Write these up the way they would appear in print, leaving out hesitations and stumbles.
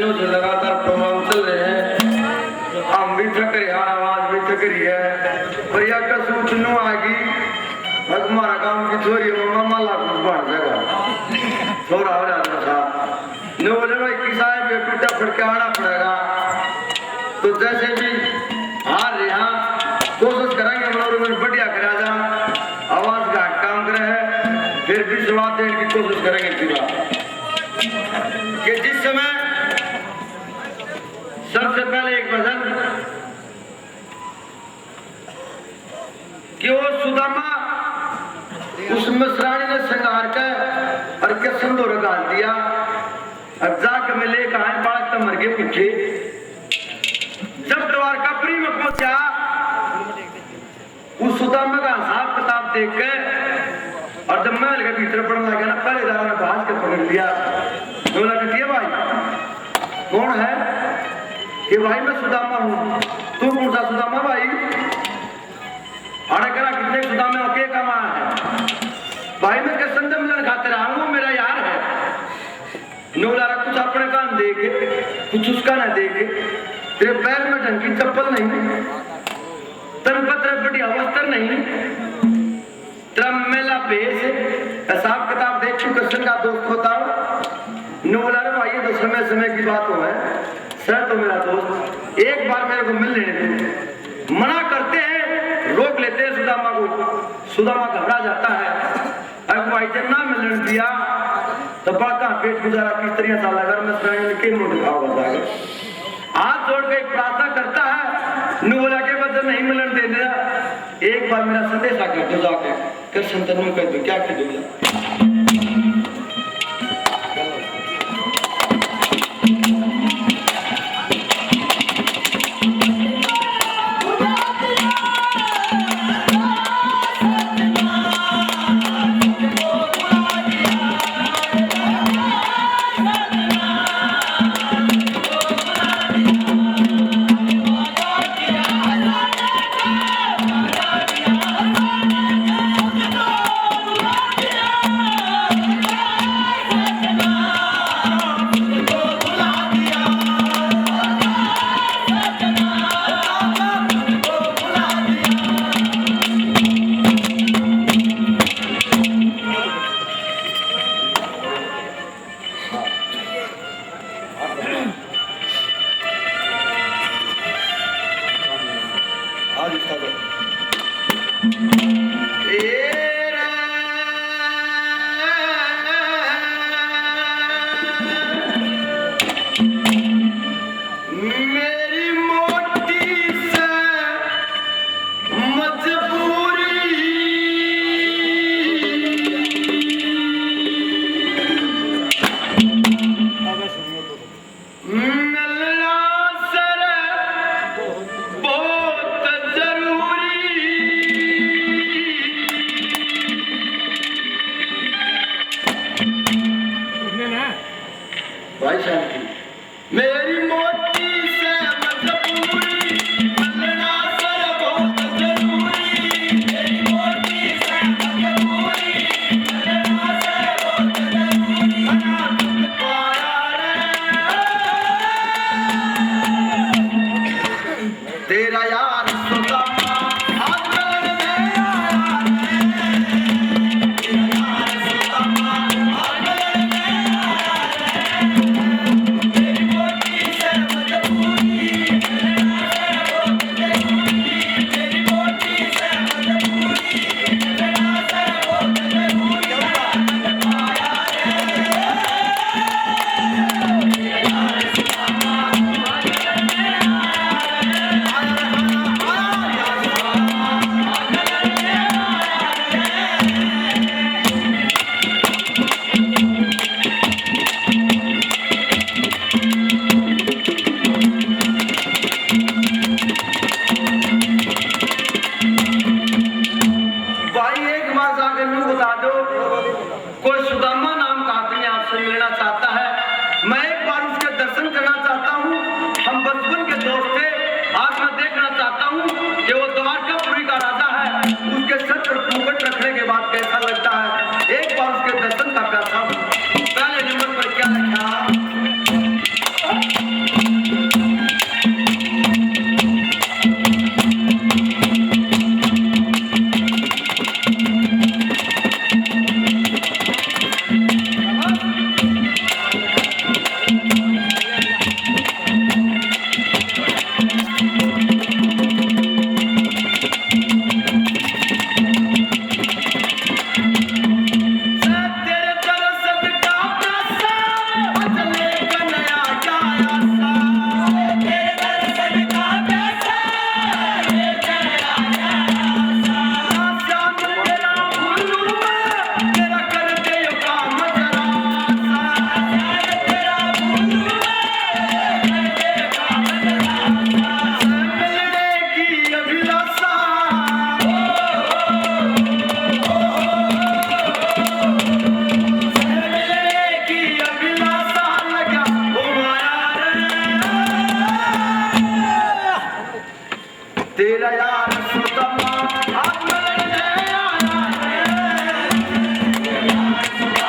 जो लगातार प्रोग्राम चल रहे हैं, हम भी थक रहे हैं, आवाज भी थक रही है। भैया का सूचना आएगी हमारा काम की छोरी मामा कुछ बढ़ जाएगा, छोरा हो जाता था न बोले भाई किसा है टूटा फटके आना पड़ेगा। तो जैसे भी हार रहा कोशिश करेंगे मनोरंजन बढ़िया करा जा, आवाज घाट काम करे है, फिर भी शुरुआत देने की कोशिश करेंगे पूरा कि जिस समय सबसे पहले एक भजन कि वो सुदामा उस मसरानी ने श्रृंगार के और के संदूर डाल दिया और जाकर में लेकर आए बालक तो मर गए पूछे। जब द्वारकापुरी में पहुंचा उस सुदामा का हिसाब किताब देख के और जब महल के भीतर पड़ने लगा ना पहरेदार ने भाज के पकड़ लिया। बोला कि भाई कौन है? कि भाई मैं सुदामा हूँ। तू कौन सा सुदामा भाई? अरे करा कितने सुदामे ओके कमा है भाई, मैं कैसे मिलन खाते रहा हूँ, मेरा यार है। नोलारा कुछ अपने कान देखे कुछ उसका ना देखे, तेरे पैर में ढंग की चप्पल नहीं, तन पत्र बढ़िया वस्त्र नहीं, तेरा मेला भेष, हिसाब किताब देख चुके कृष्ण का दोस्त होता हूँ। नोलारा भाई ये तो समय समय की बात हो है, सर तो मेरा दोस्त एक बार मेरे को मिल लेने दो। मना करते हैं, रोक लेते हैं सुदामा को, सुदामा घबरा जाता है। अगर भाई जब ना मिलने दिया तो बाका पेट गुजारा किस तरह साला घर में सराय के मुंह दिखाओ बताएगा। हाथ जोड़ के प्रार्थना करता है, बोला के बदल नहीं मिलन दे दिया। एक बार मेरा संदेश आकर दो जाके कृष्ण तनु कर दो, क्या कर दूंगा। तेरा यार सुतमा हाथ में लड़ने आया है, तेरा यार सुतमा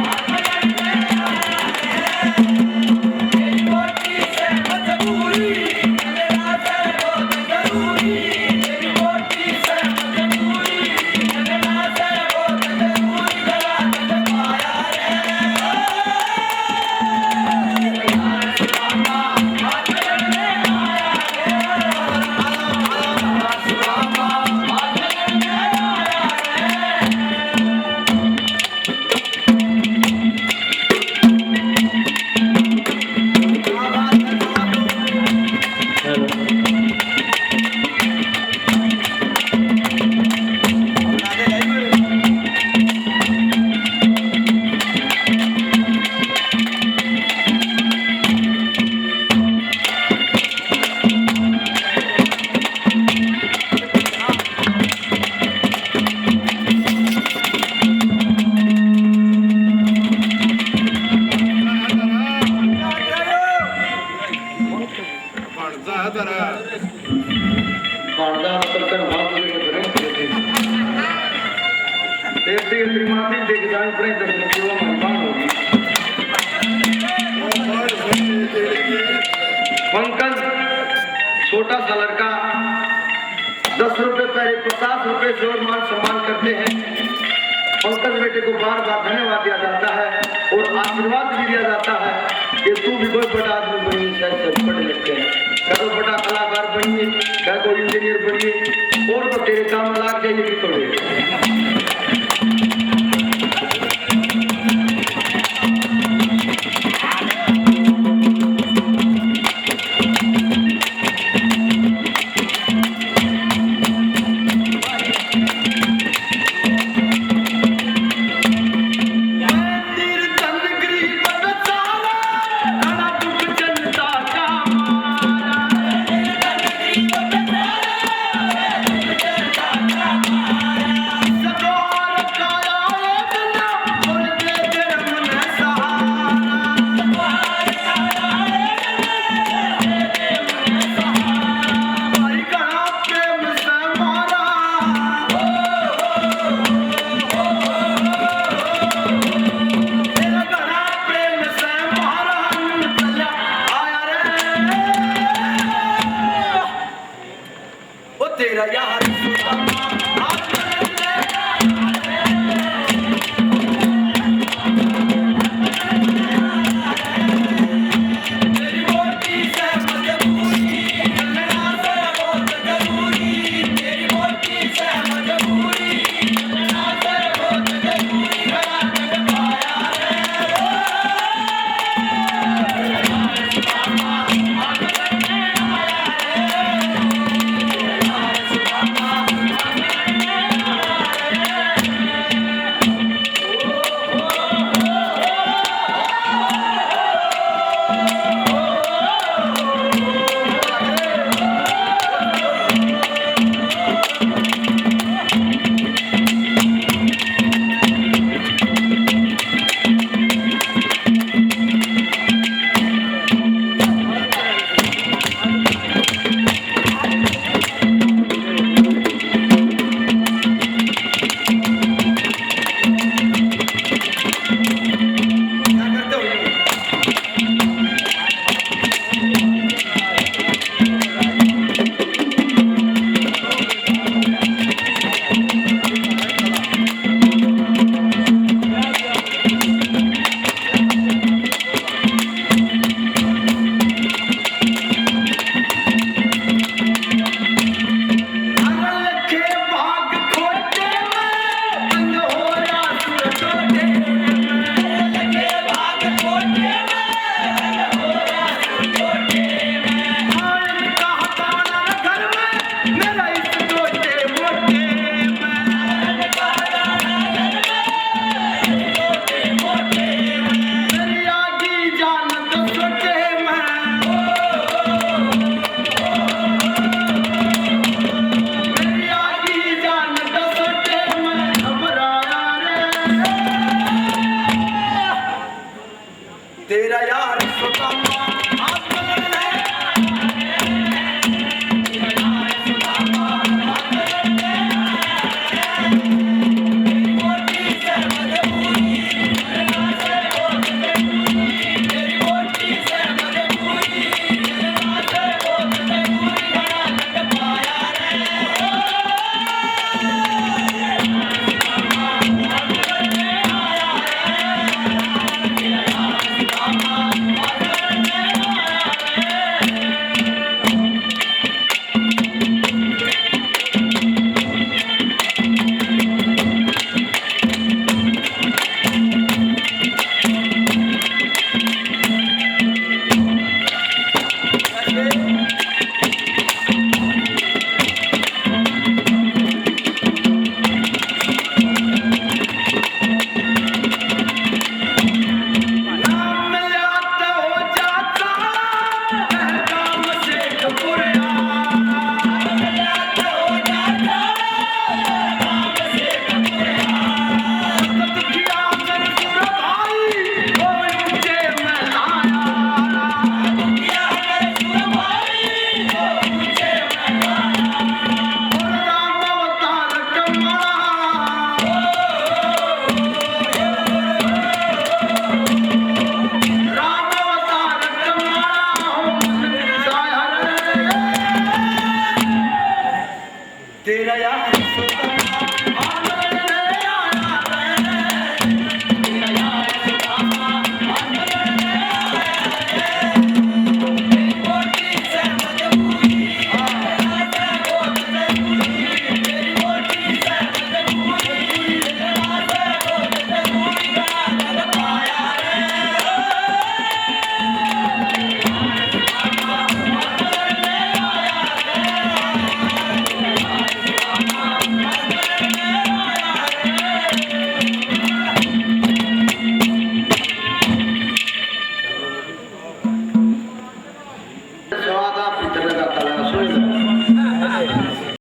हाथ में लड़ने आया है, तेरी मोटी से मजबूरी मेरा से बहुत जरूरी, तेरी मोटी से मजबूरी मेरा से बहुत जरूरी, लगा के पाया रे यार सुतमा हाथ में लड़ने आया है, सुतमा हाथ में लड़ने आया है। पांडा सरकार भाग के करें देवती त्रिमाती देख जाए पड़े दर्शन की वो मनपान होगी। पंकज छोटा सा लड़का 10 रुपए पहले 50 रुपए से और मान सम्मान करते हैं। पंकज बेटे को बार बार धन्यवाद दिया जाता है और आशीर्वाद भी दिया जाता है कि तू भी बहुत बड़ा